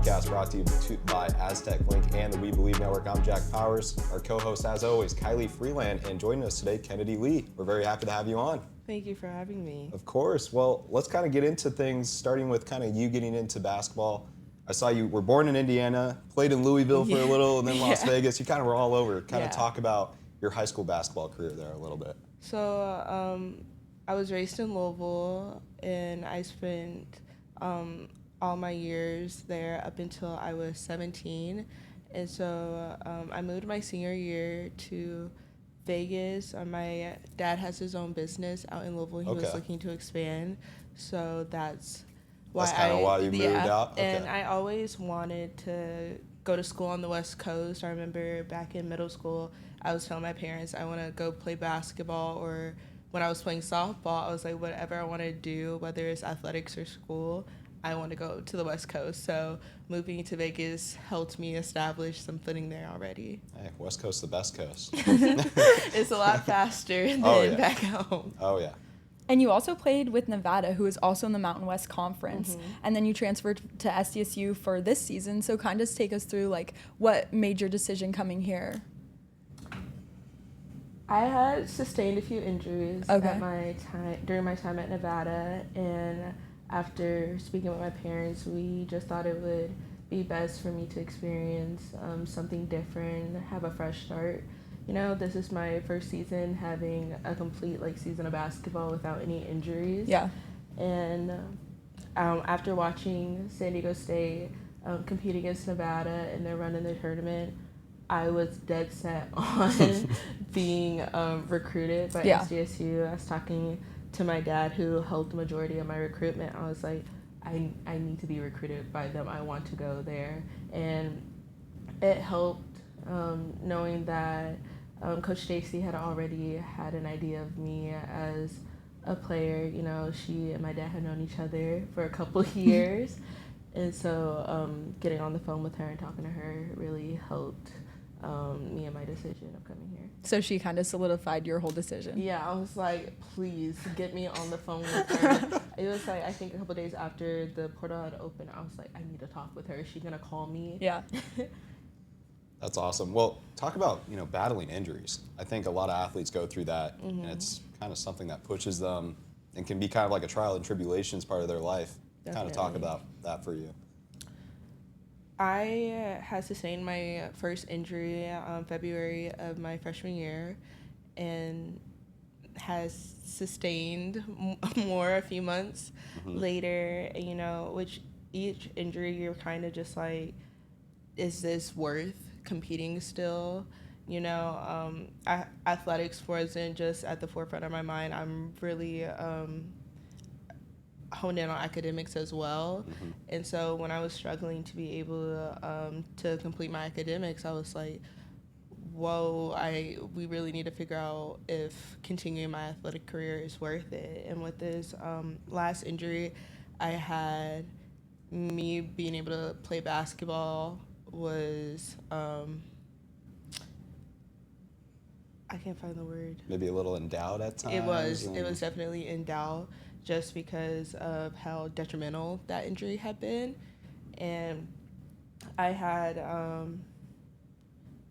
podcast brought to you by Aztec Link and the We Believe Network. I'm Jack Powers. Our co-host, as always, Kylie Freeland, and joining us today, Kennedy Lee. We're very happy to have you on. Thank you for having me. Of course. Well, let's kind of get into things, starting with kind of you getting into basketball. I saw you were born in Indiana, played in Louisville for a little, and then Las Vegas. You kind of were all over. Kind of talk about your high school basketball career there a little bit. So I was raised in Louisville, and I spent all my years there up until I was 17. And so I moved my senior year to Vegas. My dad has his own business out in Louisville. He was looking to expand. So that's kind of why you moved out? Okay. And I always wanted to go to school on the West Coast. I remember back in middle school, I was telling my parents I want to go play basketball, or when I was playing softball, I was like, whatever I want to do, whether it's athletics or school, I want to go to the West Coast. So moving to Vegas helped me establish some footing there already. Hey, West Coast, the best coast. It's a lot faster than back home. Oh, yeah. And you also played with Nevada, who is also in the Mountain West Conference. Mm-hmm. And then you transferred to SDSU for this season. So kind of just take us through, like, what made your decision coming here? I had sustained a few injuries during my time at Nevada. And after speaking with my parents, we just thought it would be best for me to experience something different, have a fresh start. You know, this is my first season having a complete season of basketball without any injuries. Yeah. And after watching San Diego State compete against Nevada and their run in the tournament, I was dead set on being recruited by SDSU. I was talking to my dad, who held the majority of my recruitment. I was like, I need to be recruited by them. I want to go there. And it helped knowing that Coach Stacy had already had an idea of me as a player. You know, she and my dad had known each other for a couple of years. And so getting on the phone with her and talking to her really helped me and my decision of coming here. So she kind of solidified your whole decision. Yeah, I was like, please get me on the phone with her. It was like, I think a couple days after the portal had opened, I was like, I need to talk with her. Is she going to call me? Yeah. That's awesome. Well, talk about, battling injuries. I think a lot of athletes go through that, and it's kind of something that pushes them and can be kind of like a trial and tribulations part of their life. Definitely. Kind of talk about that for you. I had sustained my first injury February of my freshman year, and has sustained more a few months later, which each injury you're kind of just like, is this worth competing still? Athletics wasn't just at the forefront of my mind. I'm really honed in on academics as well. And so when I was struggling to be able to complete my academics, I was like, whoa, we really need to figure out if continuing my athletic career is worth it. And with this last injury I had, me being able to play basketball was I can't find the word. Maybe a little in doubt at times? It was definitely in doubt, just because of how detrimental that injury had been. And I had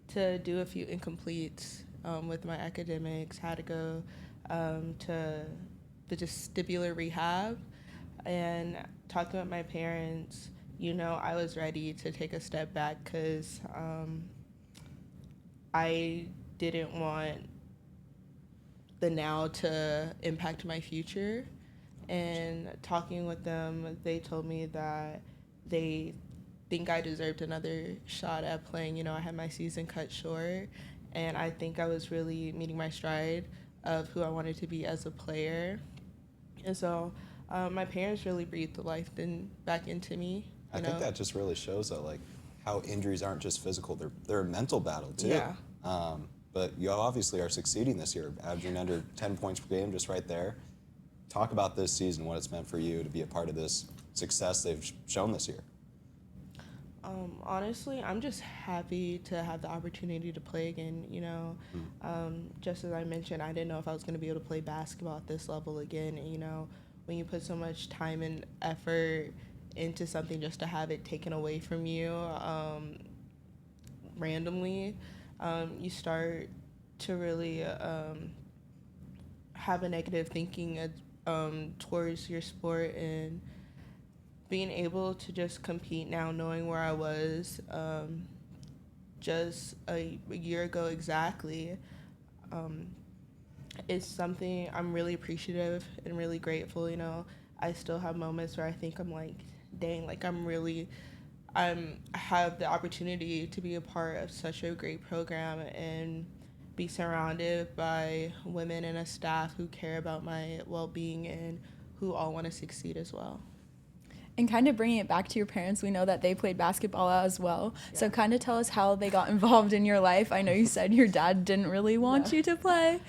to do a few incompletes with my academics, had to go to the vestibular rehab, and talking with my parents, I was ready to take a step back because I didn't want the now to impact my future. And talking with them, they told me that they think I deserved another shot at playing. I had my season cut short, and I think I was really meeting my stride of who I wanted to be as a player. And so my parents really breathed life back into me. I think that just really shows that, how injuries aren't just physical; they're a mental battle too. Yeah. But you obviously are succeeding this year, averaging under 10 points per game, just right there. Talk about this season, what it's meant for you to be a part of this success they've shown this year. Honestly, I'm just happy to have the opportunity to play again. Just as I mentioned, I didn't know if I was going to be able to play basketball at this level again. And, when you put so much time and effort into something just to have it taken away from you randomly, you start to really have a negative thinking towards your sport. And being able to just compete now, knowing where I was just a year ago exactly, is something I'm really appreciative and really grateful. You know, I still have moments where I think I'm like, dang, like I have the opportunity to be a part of such a great program and be surrounded by women and a staff who care about my well-being and who all want to succeed as well. And kind of bringing it back to your parents, we know that they played basketball as well. Yeah. So kind of tell us how they got involved in your life. I know you said your dad didn't really want you to play,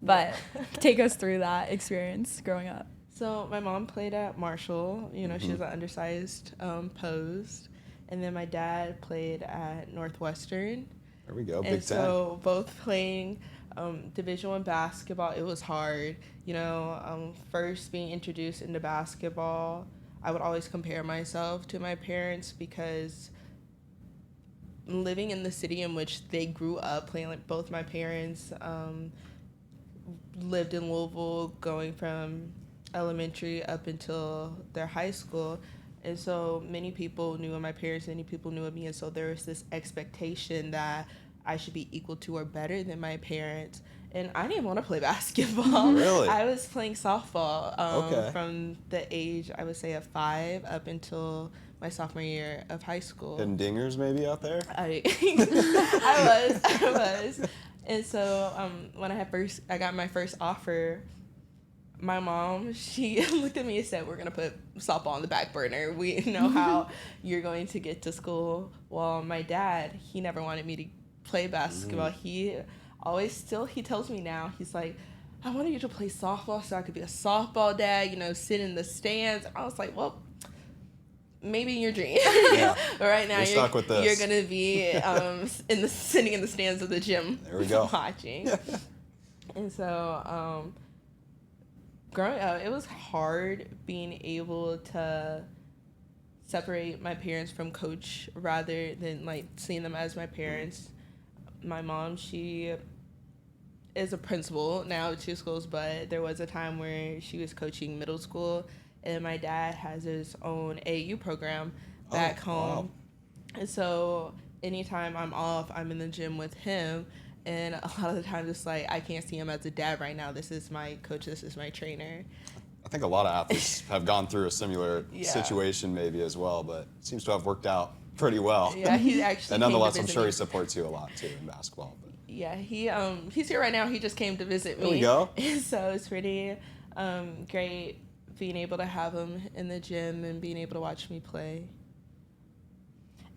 but take us through that experience growing up. So my mom played at Marshall. You know, she was an undersized post. And then my dad played at Northwestern. There we go, Big Ten. So both playing Division I basketball, it was hard. You know, first being introduced into basketball, I would always compare myself to my parents because living in the city in which they grew up playing, like both my parents lived in Louisville, going from elementary up until their high school. And so many people knew of my parents, many people knew of me, and so there was this expectation that I should be equal to or better than my parents. And I didn't want to play basketball. Really? I was playing softball from the age, I would say, of 5 up until my sophomore year of high school. And dingers maybe out there? I was. And so when I got my first offer, my mom, she looked at me and said, we're going to put softball on the back burner. We know how you're going to get to school. Well, my dad, he never wanted me to play basketball. He tells me now, he's like, I wanted you to play softball so I could be a softball dad, you know, sit in the stands. I was like, well, maybe in your dream. Yeah. But right now, stuck with this. You're going to be sitting in the stands of the gym. There we go. Watching. And so growing up, it was hard being able to separate my parents from coach rather than like seeing them as my parents. My mom, she is a principal now at 2 schools, but there was a time where she was coaching middle school, and my dad has his own AAU program back home. Wow. And so anytime I'm off, I'm in the gym with him. And a lot of the times it's like, I can't see him as a dad right now. This is my coach. This is my trainer. I think a lot of athletes have gone through a similar situation maybe as well, but it seems to have worked out pretty well. Yeah, he actually and nonetheless, I'm sure he supports you a lot too in basketball. But. Yeah, he's here right now. He just came to visit me. There we go. So it's pretty great being able to have him in the gym and being able to watch me play.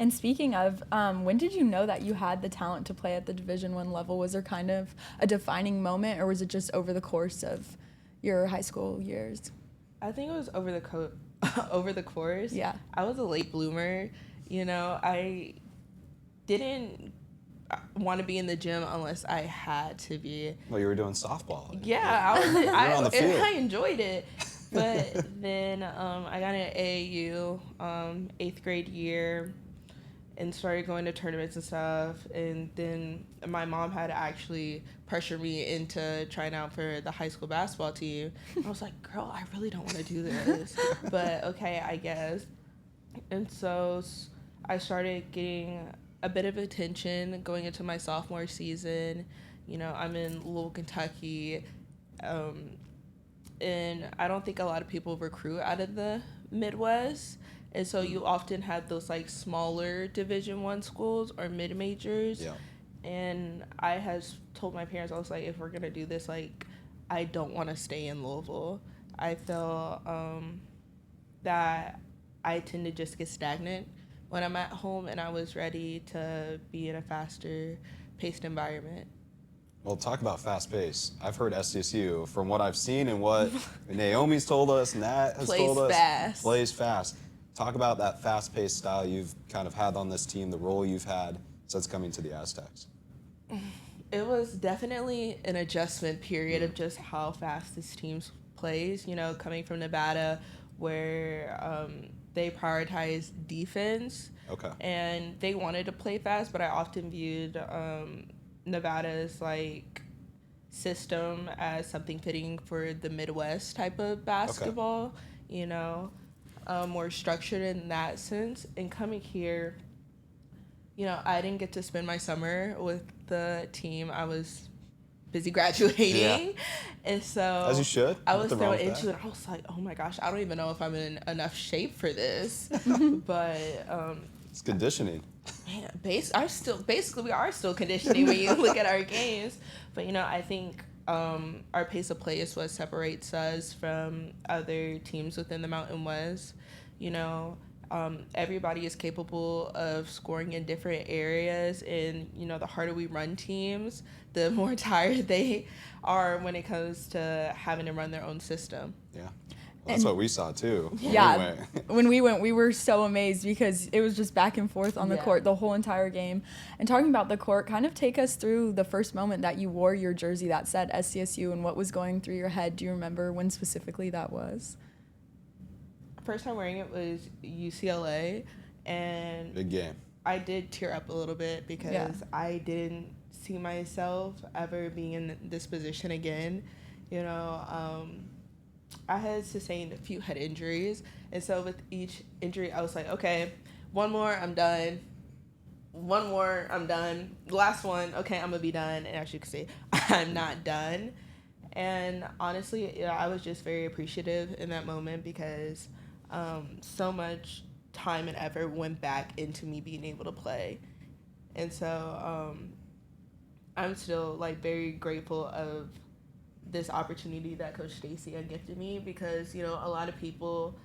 And speaking of, when did you know that you had the talent to play at the Division I level? Was there kind of a defining moment, or was it just over the course of your high school years? I think it was over the course. Yeah. I was a late bloomer. You know, I didn't want to be in the gym unless I had to be. Well, you were doing softball. Yeah, I was. on the field. I enjoyed it. But then I got an AAU 8th grade year and started going to tournaments and stuff. And then my mom had to actually pressure me into trying out for the high school basketball team. I was like, girl, I really don't want to do this. But okay, I guess. And so I started getting a bit of attention going into my sophomore season. You know, I'm in Louisville, Kentucky. And I don't think a lot of people recruit out of the Midwest. And so you often have those like smaller Division I schools or mid-majors. Yeah. And I had told my parents, I was like, if we're going to do this, like, I don't want to stay in Louisville. I felt that I tend to just get stagnant when I'm at home, and I was ready to be in a faster paced environment. Well, talk about fast pace. I've heard SDSU, from what I've seen and what Naomi's told us, Nat has told us, plays fast. Talk about that fast-paced style you've kind of had on this team, the role you've had since coming to the Aztecs. It was definitely an adjustment period of just how fast this team plays. You know, coming from Nevada, where they prioritize defense. Okay. And they wanted to play fast, but I often viewed Nevada's like system as something fitting for the Midwest type of basketball. You know, more structured in that sense. And coming here, you know, I didn't get to spend my summer with the team. I was busy graduating. And so as you should. I was thrown into it. I was like, oh my gosh, I don't even know if I'm in enough shape for this. But it's conditioning. Man, basically we are still conditioning when you look at our games. But you know, I think our pace of play is what separates us from other teams within the Mountain West. You know, everybody is capable of scoring in different areas, and you know, the harder we run teams, the more tired they are when it comes to having to run their own system. Yeah. Well, that's what we saw too. When we went, we were so amazed because it was just back and forth on the court the whole entire game. And talking about the court, kind of take us through the first moment that you wore your jersey that said SCSU and what was going through your head. Do you remember when specifically that was? First time wearing it was UCLA, and big game. I did tear up a little bit because I didn't see myself ever being in this position again. You know, I had sustained a few head injuries, and so with each injury, I was like, okay, one more, I'm done. One more, I'm done. Last one, okay, I'm gonna be done. And as you can see, I'm not done. And honestly, I was just very appreciative in that moment because so much time and effort went back into me being able to play. And so I'm still like very grateful of this opportunity that Coach Stacy had gifted me because, you know, a lot of people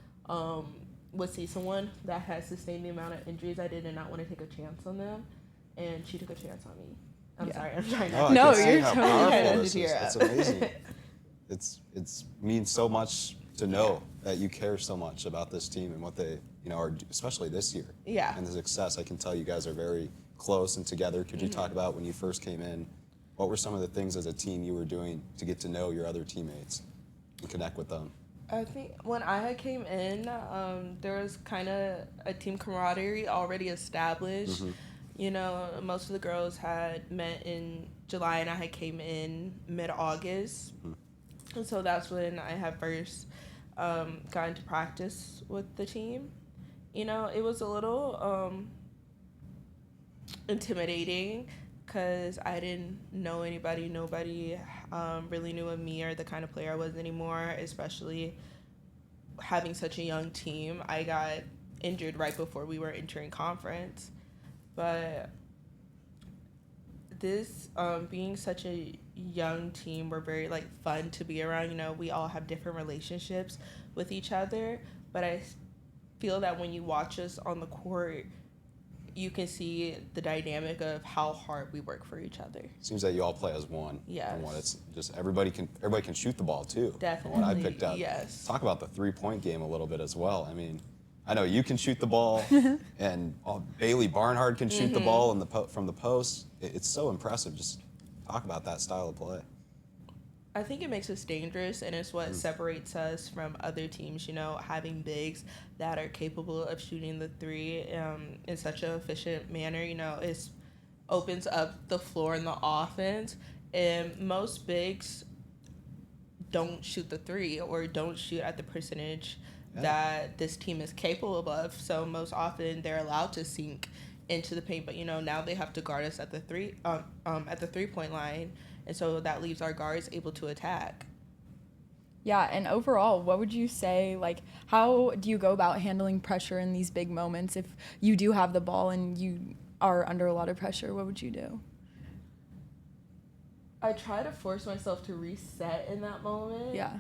would see someone that has sustained the amount of injuries I did and not want to take a chance on them. And she took a chance on me. I'm sorry, I'm trying not to. No, you're totally this is. It's amazing. It's means so much to know that you care so much about this team and what they, you know, are, especially this year. Yeah. And the success. I can tell you guys are very close and together. Could you talk about when you first came in, what were some of the things as a team you were doing to get to know your other teammates and connect with them? I think when I had came in, there was kind of a team camaraderie already established. Mm-hmm. You know, most of the girls had met in July, and I had came in mid-August. Mm-hmm. And so that's when I had first got into practice with the team. You know, it was a little intimidating because I didn't know anybody. Nobody really knew of me or the kind of player I was anymore, especially having such a young team. I got injured right before we were entering conference. But this, being such a young team, we're very, like, fun to be around. You know, we all have different relationships with each other. But I feel that when you watch us on the court, you can see the dynamic of how hard we work for each other. Seems that you all play as one. Yes. And what it's just everybody can shoot the ball too. Definitely. From what I picked up. Yes. Talk about the 3-point game a little bit as well. I mean, I know you can shoot the ball, and Bailey Barnhart can shoot the ball from the post. It's so impressive. Just talk about that style of play. I think it makes us dangerous, and it's what separates us from other teams, you know, having bigs that are capable of shooting the three in such an efficient manner. You know, it opens up the floor in the offense, and most bigs don't shoot the three or don't shoot at the percentage that this team is capable of. So most often they're allowed to sink into the paint, but, you know, now they have to guard us at the 3-point line. And so that leaves our guards able to attack. Yeah, and overall, what would you say, like, how do you go about handling pressure in these big moments? If you do have the ball and you are under a lot of pressure, what would you do? I try to force myself to reset in that moment. Yeah.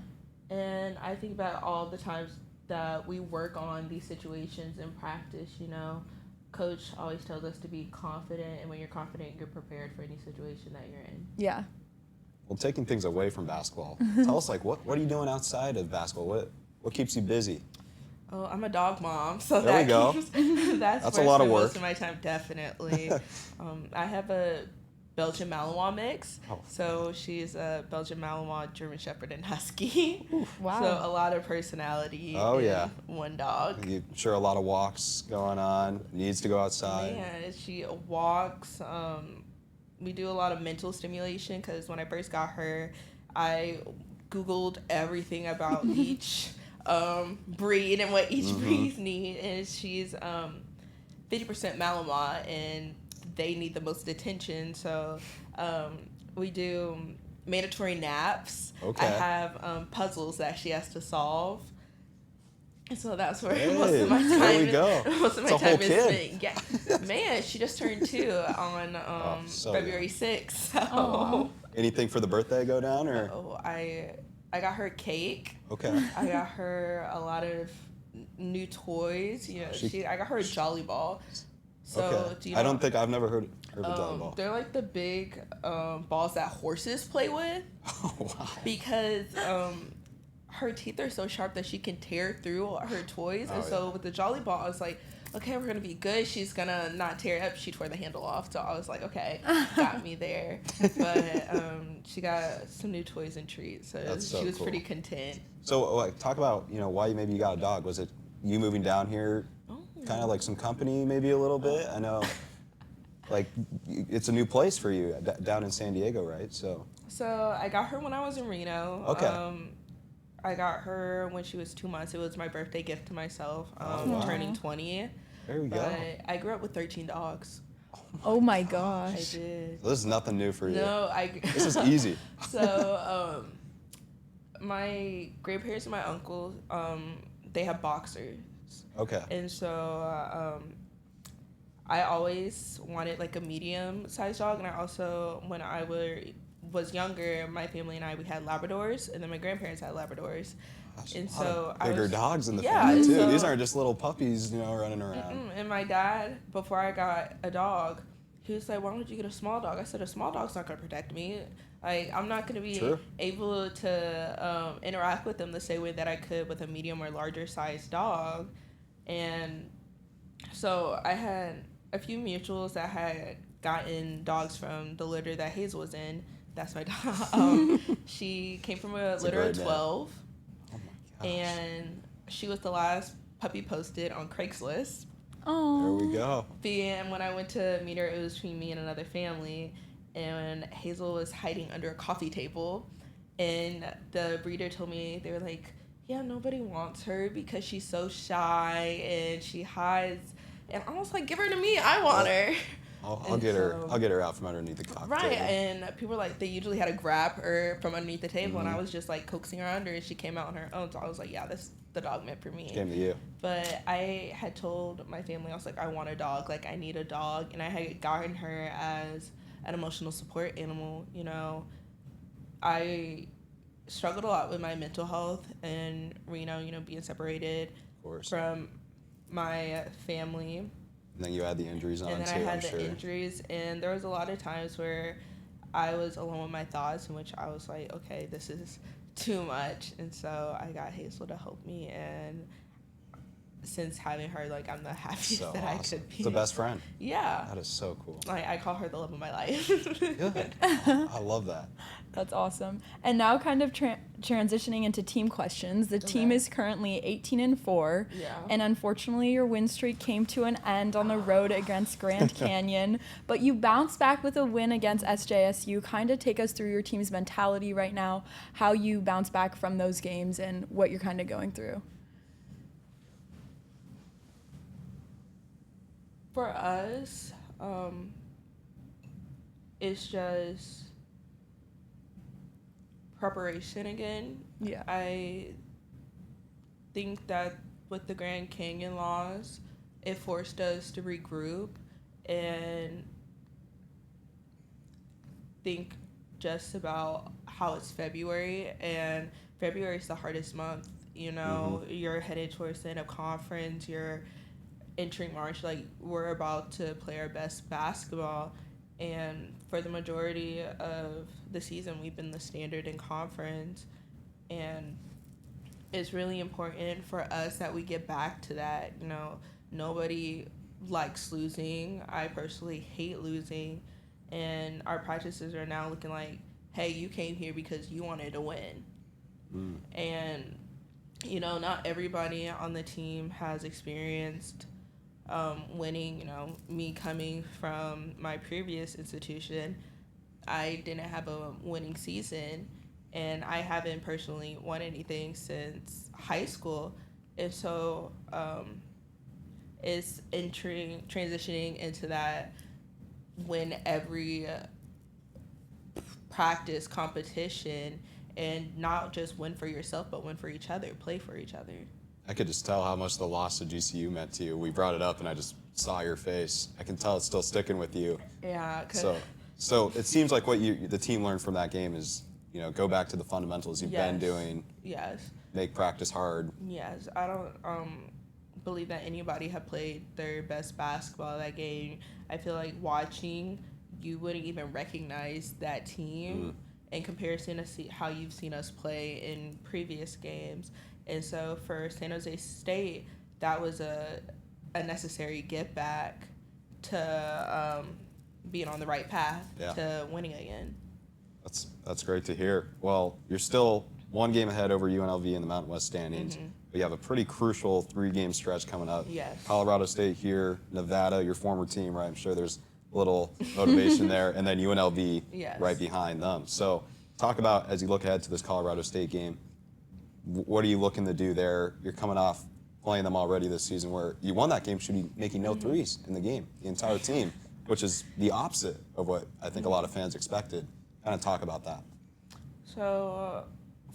And I think about all the times that we work on these situations in practice, you know. Coach always tells us to be confident, and when you're confident, you're prepared for any situation that you're in. Yeah. Well, taking things away from basketball, tell us, like, what are you doing outside of basketball? What keeps you busy? Oh, I'm a dog mom, so there we go. That's a lot of work. Most of my time, definitely. I have a Belgian Malinois mix. Oh. So she's a Belgian Malinois, German Shepherd, and Husky. Wow. So a lot of personality Oh, in yeah. one dog. I'm sure a lot of walks going on. Needs to go outside. Man, she walks. We do a lot of mental stimulation because when I first got her, I Googled everything about each breed and what each breed need. And she's 50% Malinois, and they need the most attention. So we do mandatory naps. Okay. I have puzzles that she has to solve. And so that's where Hey, most of my time there we go. most of my It's a whole time is kid. spent. Yeah, man, she just turned 2 on so February young. 6th. So Aw. Anything for the birthday go down or? I got her cake. Okay. I got her a lot of new toys. You know, I got her a Jolly Ball. So Okay. do you know, I don't think I've never heard of a Jolly Ball. they're like the big balls that horses play with Oh, wow. because her teeth are so sharp that she can tear through her toys. And so with the Jolly Ball, I was like, okay, we're gonna be good. She's gonna not tear it up. She tore the handle off, so I was like, okay, got me there. But she got some new toys and treats, so she was cool. pretty content. So, like, talk about, why maybe you got a dog. Was it you moving down here, kind of like some company maybe a little bit? I know, like, it's a new place for you down in San Diego, right? So I got her when I was in Reno. Okay. I got her when she was 2 months. It was my birthday gift to myself, wow. turning 20. there we But go. I grew up with 13 dogs. Oh my I gosh. did. So this is nothing new for you. No, This is easy. So, my grandparents and my uncle, they have boxers. Okay. And so, I always wanted like a medium-sized dog. And I also, when I was younger, my family and we had Labradors. And then my grandparents had Labradors. Gosh, And a lot so of bigger dogs in the yeah, family too. so- These aren't just little puppies, running around. And my dad, before I got a dog, he was like, why don't you get a small dog? I said, a small dog's not going to protect me. Like, I'm not going to be True. able to interact with them the same way that I could with a medium or larger sized dog. And so I had a few mutuals that had gotten dogs from the litter that Hazel was in. That's my dog. She came from a litter of great name. 12. Oh my gosh. And she was the last puppy posted on Craigslist. Oh. There we go. And when I went to meet her, it was between me and another family. And Hazel was hiding under a coffee table. And the breeder told me, they were like, yeah, nobody wants her because she's so shy and she hides. And I was like, give her to me. I want her. I'll And get her. so- I'll get her out from underneath the coffee Right. table. And people were like, they usually had to grab her from underneath the table. And I was just like coaxing her under, and she came out on her own. So I was like, yeah, that's the dog meant for me. Came to you. But I had told my family, I was like, I want a dog. Like, I need a dog. And I had gotten her as an emotional support animal. I struggled a lot with my mental health in Reno, being separated Of course. from my family. And then you had the injuries on And then too. I I'm had the sure. injuries. And there was a lot of times where I was alone with my thoughts, in which I was like, okay, this is too much. And so I got Hazel to help me. And since having her, like, I'm the happiest So that awesome. I could be. It's the best friend. Yeah. That is so cool. I call her the love of my life. Good. I love that. That's awesome. And now, kind of transitioning into team questions. The team Okay. is currently 18-4. Yeah. And unfortunately, your win streak came to an end on the road against Grand Canyon. But you bounced back with a win against SJSU. Kind of take us through your team's mentality right now, how you bounce back from those games, and what you're kind of going through. For us, it's just preparation again. Yeah. I think that with the Grand Canyon laws, it forced us to regroup and think just about how it's February, and February is the hardest month. You're headed towards the end of conference, you're entering March, like, we're about to play our best basketball, and for the majority of the season we've been the standard in conference, and it's really important for us that we get back to that. Nobody likes losing. I personally hate losing, and our practices are now looking like, hey, you came here because you wanted to win. And not everybody on the team has experienced winning. Me coming from my previous institution, I didn't have a winning season, and I haven't personally won anything since high school. And so it's transitioning into that win every practice competition, and not just win for yourself, but win for each other, play for each other. I could just tell how much the loss to GCU meant to you. We brought it up, and I just saw your face. I can tell it's still sticking with you. Yeah. So it seems like what the team learned from that game is, go back to the fundamentals you've been doing. Yes. Make practice hard. Yes. I don't believe that anybody had played their best basketball that game. I feel like watching, you wouldn't even recognize that team in comparison to how you've seen us play in previous games. And so for San Jose State, that was a necessary get back to being on the right path to winning again. That's great to hear. Well, you're still one game ahead over UNLV in the Mountain West standings. But you have a pretty crucial 3-game stretch coming up. Yes. Colorado State here, Nevada, your former team, right? I'm sure there's a little motivation there, and then UNLV right behind them. So talk about, as you look ahead to this Colorado State game, what are you looking to do there? You're coming off playing them already this season where you won that game shooting, making no threes in the game, the entire team, which is the opposite of what I think a lot of fans expected. Kind of talk about that. So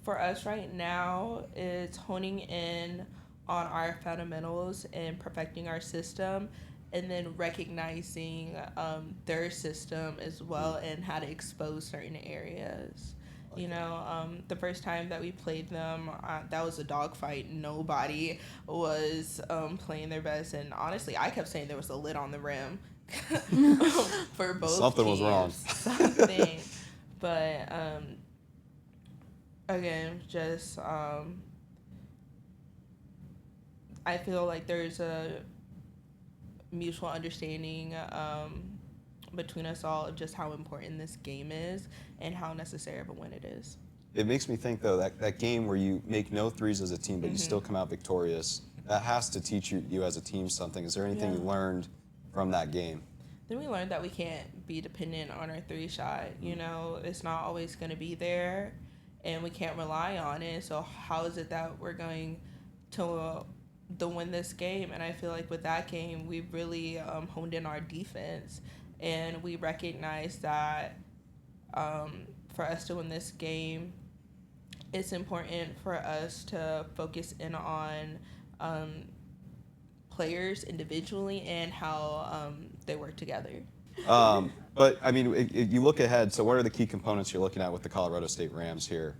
for us right now, it's honing in on our fundamentals and perfecting our system, and then recognizing their system as well and how to expose certain areas. The first time that we played them, that was a dogfight. Nobody was playing their best, and honestly, I kept saying there was a lid on the rim for both Something teams. was wrong. Something. But again, just I feel like there's a mutual understanding between us all of just how important this game is and how necessary of a win it is. It makes me think, though, that game where you make no threes as a team, but you still come out victorious, that has to teach you as a team something. Is there anything you learned from that game? Then we learned that we can't be dependent on our 3 shot. It's not always going to be there, and we can't rely on it. So how is it that we're going to win this game? And I feel like with that game, we really honed in our defense, and we recognized that for us to win this game, it's important for us to focus in on players individually and how they work together. But, I mean, if you look ahead, so what are the key components you're looking at with the Colorado State Rams here,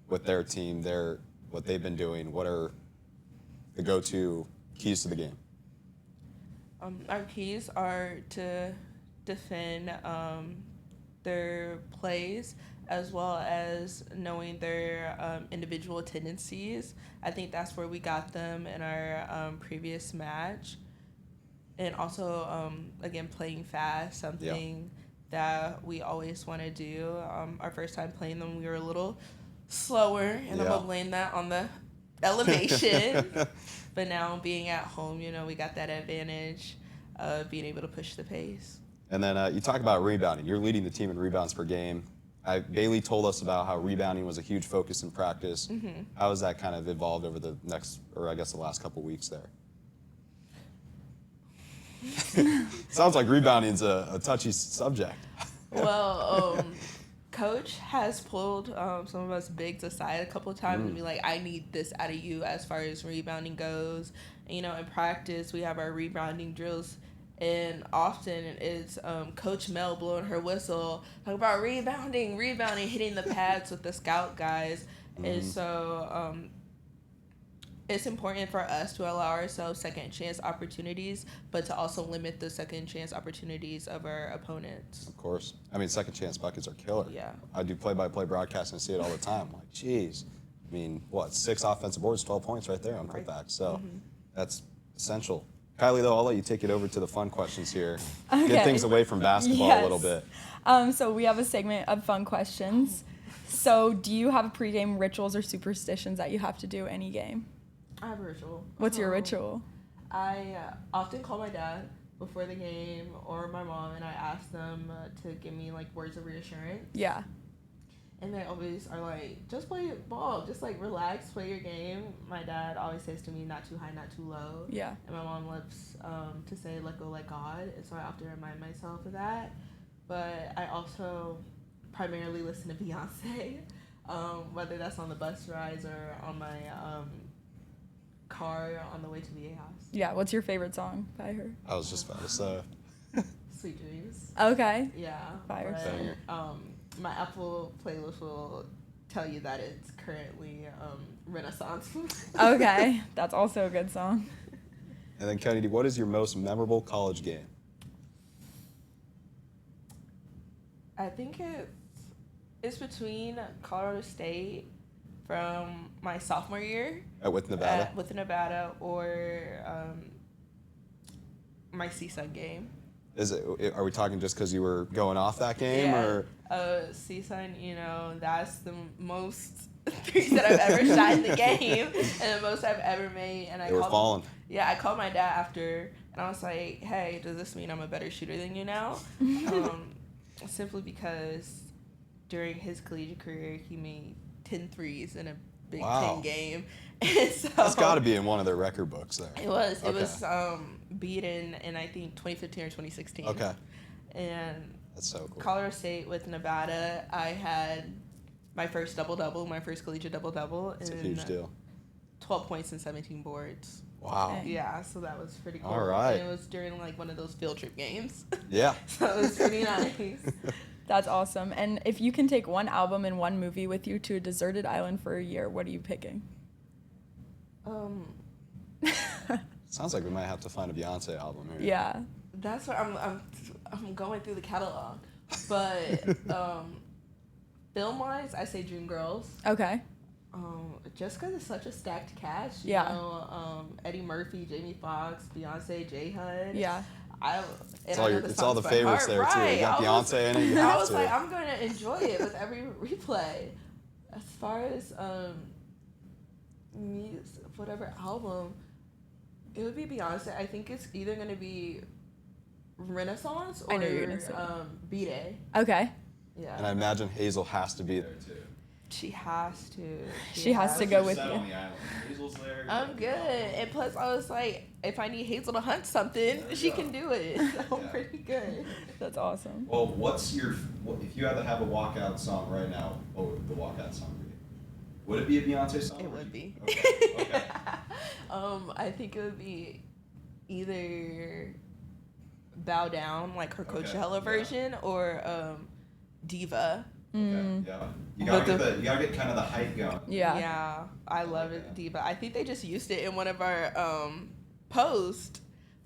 with their team, what they've been doing? What are the go-to keys to the game? Our keys are to defend their plays, as well as knowing their individual tendencies. I think that's where we got them in our previous match. And also, again, playing fast, something that we always want to do. Our first time playing them, we were a little slower, and I'm going to blame that on the elevation. But now being at home, we got that advantage of being able to push the pace. And then you talk about rebounding. You're leading the team in rebounds per game. Bailey told us about how rebounding was a huge focus in practice. How has that kind of evolved over the last couple weeks there? Sounds like rebounding's a touchy subject. Well, Coach has pulled some of us bigs aside a couple of times and be like, I need this out of you as far as rebounding goes. In practice, we have our rebounding drills, and often it's Coach Mel blowing her whistle, talking about rebounding, hitting the pads with the scout guys. And so it's important for us to allow ourselves second chance opportunities, but to also limit the second chance opportunities of our opponents. Of course. I mean, second chance buckets are killer. Yeah. I do play-by-play broadcasting and see it all the time. I'm like, geez. I mean, 6 offensive boards, 12 points right there on putback. So that's essential. Kylie, though, I'll let you take it over to the fun questions here. Okay. Get things away from basketball a little bit. So we have a segment of fun questions. So do you have pregame rituals or superstitions that you have to do any game? I have a ritual. What's your ritual? I often call my dad before the game or my mom, and I ask them to give me like words of reassurance. Yeah. And they always are like, just play ball, just like relax, play your game. My dad always says to me, not too high, not too low. Yeah. And my mom loves to say, let go, let God. And so I often remind myself of that. But I also primarily listen to Beyonce, whether that's on the bus rides or on my car on the way to the A house. Yeah. What's your favorite song by her? I was just about to say. Sweet Dreams. Okay. Yeah. Fire. But, my Apple playlist will tell you that it's currently Renaissance. Okay. That's also a good song. And then, Kennedy, what is your most memorable college game? I think it's between Colorado State from my sophomore year With Nevada? with Nevada or my CSUN game. Are we talking just because you were going off that game, or? CSUN, you know, that's the most threes that I've ever shot in the game and the most I've ever made. And They were falling. Yeah, I called my dad after, and I was like, hey, does this mean I'm a better shooter than you now? Simply because during his collegiate career, he made 10 threes in a Big Ten game. And so, that's got to be in one of their record books there. It was. Okay. It was beaten in, I think, 2015 or 2016. Okay. And that's so cool. Colorado State with Nevada, I had my first double-double, my first collegiate double-double. It's a huge deal. 12 points and 17 boards. Wow. Yeah, so that was pretty cool. All right. And it was during like one of those field trip games. Yeah. So it was pretty nice. That's awesome. And if you can take one album and one movie with you to a deserted island for a year, what are you picking? Sounds like we might have to find a Beyonce album here. Yeah. That's what I'm going through the catalog. But film-wise, I say Dreamgirls. Okay. Just because it's such a stacked cast. You Yeah. know, Eddie Murphy, Jamie Foxx, Beyonce, J Hud. Yeah. It's all the favorites there too. You got Beyonce in it. You I have was to. like, I'm going to enjoy it with every replay. As far as music, whatever album, it would be Beyonce. I think it's either going to be Renaissance or B-Day. Okay. Yeah. And I imagine Hazel has to be there too. She has to. She has to go with you. On the island. Hazel's there. I'm good. And plus, I was like, if I need Hazel to hunt something, she can do it. So I'm pretty good. That's awesome. Well, if you had to have a walkout song right now, what would the walkout song be? Would it be a Beyonce song? It would be. Okay. I think it would be either Bow Down, like her Coachella version, or Diva. Okay. Yeah. You gotta get kind of the hype going. Yeah. Yeah, I love it, Diva. I think they just used it in one of our posts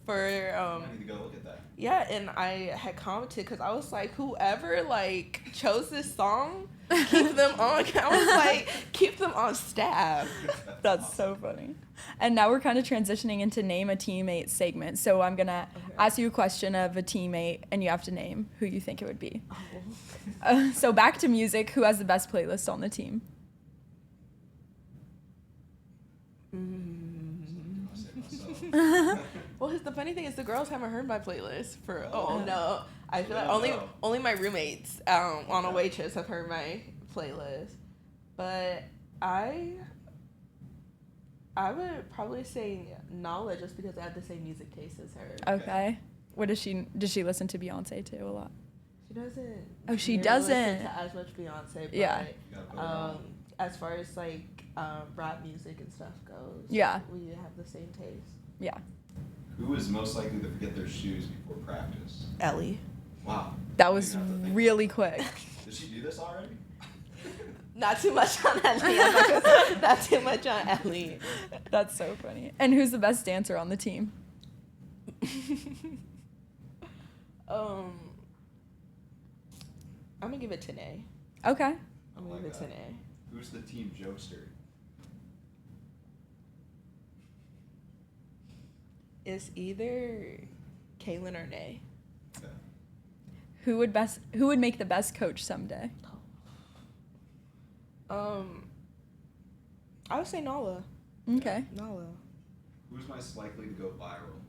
for. I need to go look at that. Yeah, and I had commented because I was like, whoever like chose this song, keep them on. I was like, keep them on staff. That's so funny. And now we're kind of transitioning into name a teammate segment. So I'm going to ask you a question of a teammate, and you have to name who you think it would be. So back to music. Who has the best playlist on the team? Well, the funny thing is the girls haven't heard my playlist for. Oh no, I feel like only my roommates on a waitress have heard my playlist, but I would probably say Nala just because I have the same music taste as her. Okay. What does she listen to Beyonce too a lot? She doesn't. Oh, she really doesn't. listen to as much Beyonce, but Yeah. as far as like rap music and stuff goes, Yeah. we have the same taste. Yeah. Who is most likely to forget their shoes before practice? Ellie. Wow. That was really quick. Did she do this already? Not too much on Ellie. Not too much on Ellie. That's so funny. And who's the best dancer on the team? I'm gonna give it to Nay. Okay. I'm gonna give it to Nay. Who's the team jokester? It's either Kaylin or Nay. Okay. Who would make the best coach someday? I would say Nala. Okay. Nala. Who's most likely to go viral?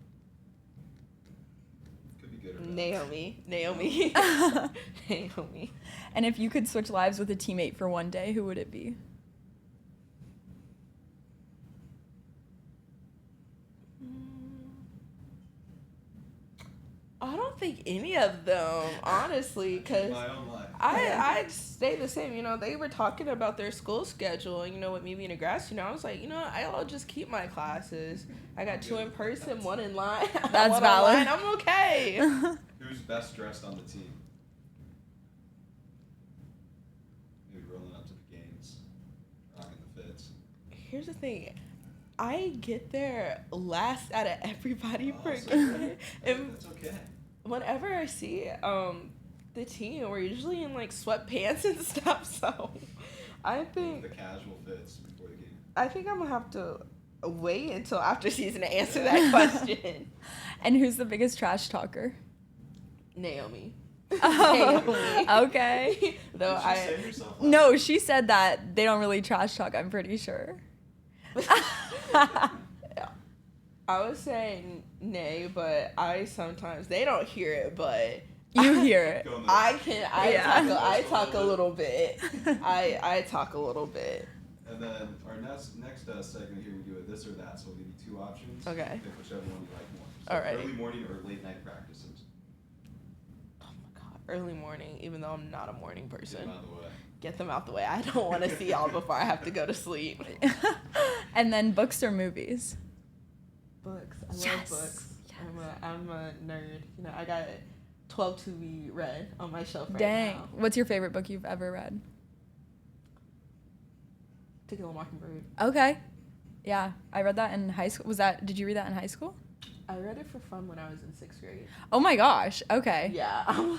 Could be good or bad. Naomi. Naomi. And if you could switch lives with a teammate for one day, who would it be? I don't think any of them, honestly, because My own life. I'd stay the same. You know, they were talking about their school schedule, and, you know, with me being a grad student, I was like, you know, I'll just keep my classes. I got 2 in person, 1 in line. That's one valid. Online. I'm okay. Who's best dressed on the team? Maybe rolling up to the games, rocking the fits. Here's the thing. I get there last out of everybody Oh, for so game. And That's okay. whenever I see the team, we're usually in like sweatpants and stuff. So I think The casual fits before the game. I'm gonna have to wait until after season to answer that question. And who's the biggest trash talker? Naomi. Oh, Naomi. okay. Though Did you save yourself up? No, she said that they don't really trash talk, I'm pretty sure. I would say nay, but they don't hear it, but You hear it. Go in the- I talk a little bit. I talk a little bit. And then our next segment here, we do a this or that. So we'll give you 2 options. Okay. Pick whichever one you like more. So Alright. early morning or late night practices. Oh my god, early morning, even though I'm not a morning Get person. them out of the way. Get them out the way. I don't want to see y'all before I have to go to sleep. And then books or movies? Books. I Yes. love books. I'm a nerd. You know, I got 12 to be read on my shelf right Dang. now. What's your favorite book you've ever read? To Kill a Mockingbird. Okay. Yeah, I read that in high school. Did you read that in high school? I read it for fun when I was in 6th grade. Oh my gosh. Okay. Yeah. For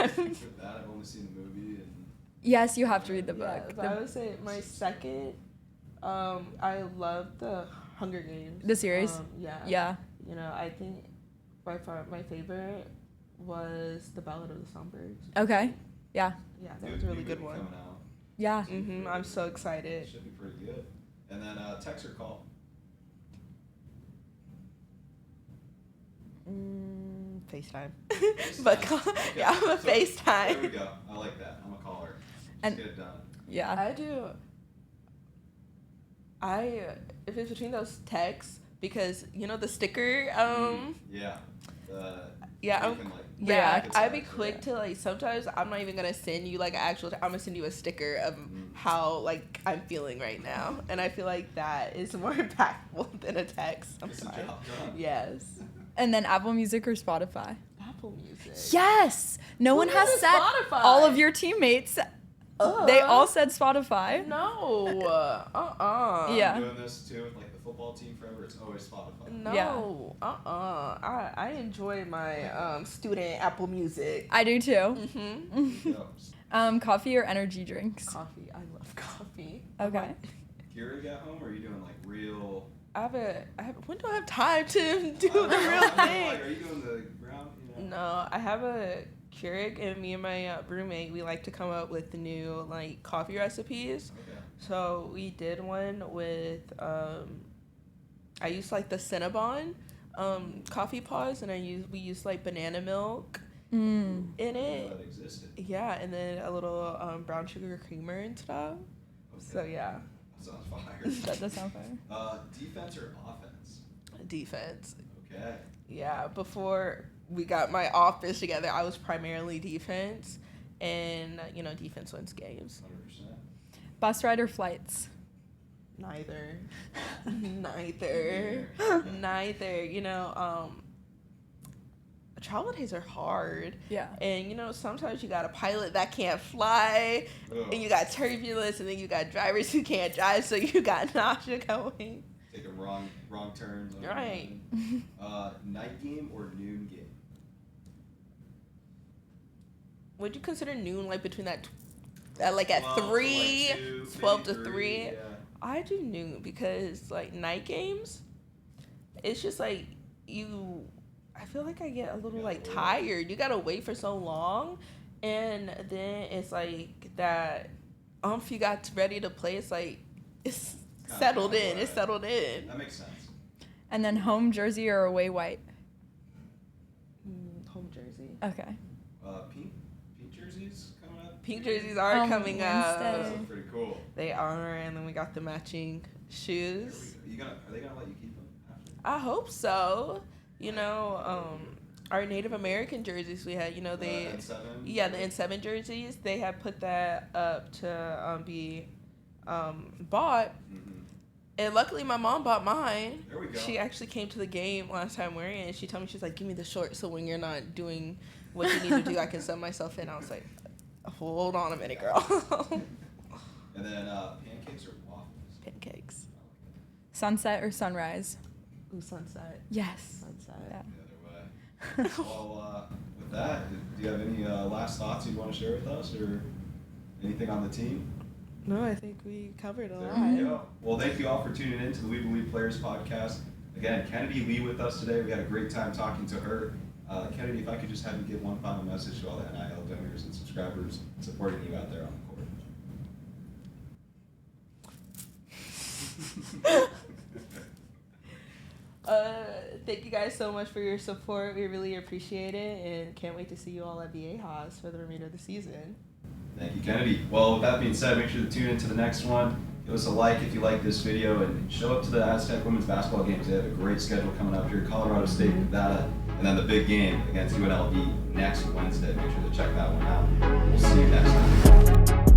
that, I've only seen the movie and Yes, you have to read the Yeah, book. so I would say my second, I love the Hunger Games. The series? Yeah. Yeah. You know, I think by far my favorite was The Ballad of the Songbirds. Okay. Yeah. Yeah, that was a really good one. Coming out. Yeah. I'm so excited. Should be pretty good. And then text or call. FaceTime. FaceTime. But Okay. yeah, I'm a So, FaceTime. There we go. I like that. I'm a caller. Just And- get it done. Yeah. I do. If it's between those texts, because you know the sticker. Yeah. Yeah, you can, like, Yeah, React. I'd be quick to like. Sometimes I'm not even gonna send you like an actual. I'm gonna send you a sticker of how like I'm feeling right now, and I feel like that is more impactful than a text. It's a Sometimes. job done. Yes. And then Apple Music or Spotify? Apple Music. Yes. No one has uses said Spotify? all of your teammates. They all said Spotify. No. Yeah. I'm doing this too with like the football team forever. It's always Spotify. No. Yeah. I enjoy my student Apple Music. I do too. Mm-hmm. Yo, Coffee or energy drinks? Coffee. I love coffee. Okay. Keurig at home, or are you doing like real? When do I have time to do the real Like, thing? are you doing the ground? You know? No, I have a Keurig, and me and my roommate, we like to come up with new like coffee recipes. Okay. So we did one with I used like the Cinnabon coffee pods, and we used like banana milk in I didn't know it. that existed. Yeah, and then a little brown sugar creamer and stuff. Okay. So yeah, That sounds fire. That does sound fire. Defense or offense? defense. Okay. Yeah, before we got my office together, I was primarily defense, and you know, defense wins games. 100%. Bus ride or flights? Neither. Neither. You know, travel days are hard. Yeah. And you know, sometimes you got a pilot that can't fly, Ugh. and you got turbulence, and then you got drivers who can't drive, so you got nausea going. Taking wrong turns. Right. Night game or noon game? Would you consider noon like between that, like at 12 to, 3, like 2, 12 maybe to 3? Yeah. I do noon because like night games, it's just like I feel like I get a little like tired. You gotta wait for so long, and then it's like that. You got ready to play. It's like it's settled in. It's settled in. That makes sense. And then home jersey or away white? Home jersey. Okay. Pink jerseys coming up. Pink jerseys are coming up. Those look pretty cool. They are, and then we got the matching shoes. Are they gonna let you keep them after? I hope so. You know, our Native American jerseys we had, you know, they N7? Yeah, the N7 jerseys, they had put that up to be bought. Mm-hmm. And luckily my mom bought mine. There we go. She actually came to the game last time wearing it, and she told me, she's like, give me the shorts so when you're not doing what you need to do, I can sub myself in. I was like, hold on a minute, girl. And then pancakes or waffles? Pancakes. Sunset or sunrise? Ooh, sunset. Yes. Sunset. Yeah. The other way. Well, with that, do you have any last thoughts you'd want to share with us, or anything on the team? No, I think we covered a There lot. we go. Well, thank you all for tuning in to the We Believe Players podcast. Again, Kennedy Lee with us today. We had a great time talking to her. Kennedy, if I could just have you give one final message to all the NIL donors and subscribers supporting you out there on the court. Thank you guys so much for your support. We really appreciate it, and can't wait to see you all at Viejas for the remainder of the season. Thank you, Kennedy. Well, with that being said, make sure to tune into the next one. Give us a like if you like this video, and show up to the Aztec women's basketball games. They have a great schedule coming up here. Colorado State, Nevada, and then the big game against UNLV next Wednesday. Make sure to check that one out. We'll see you next time.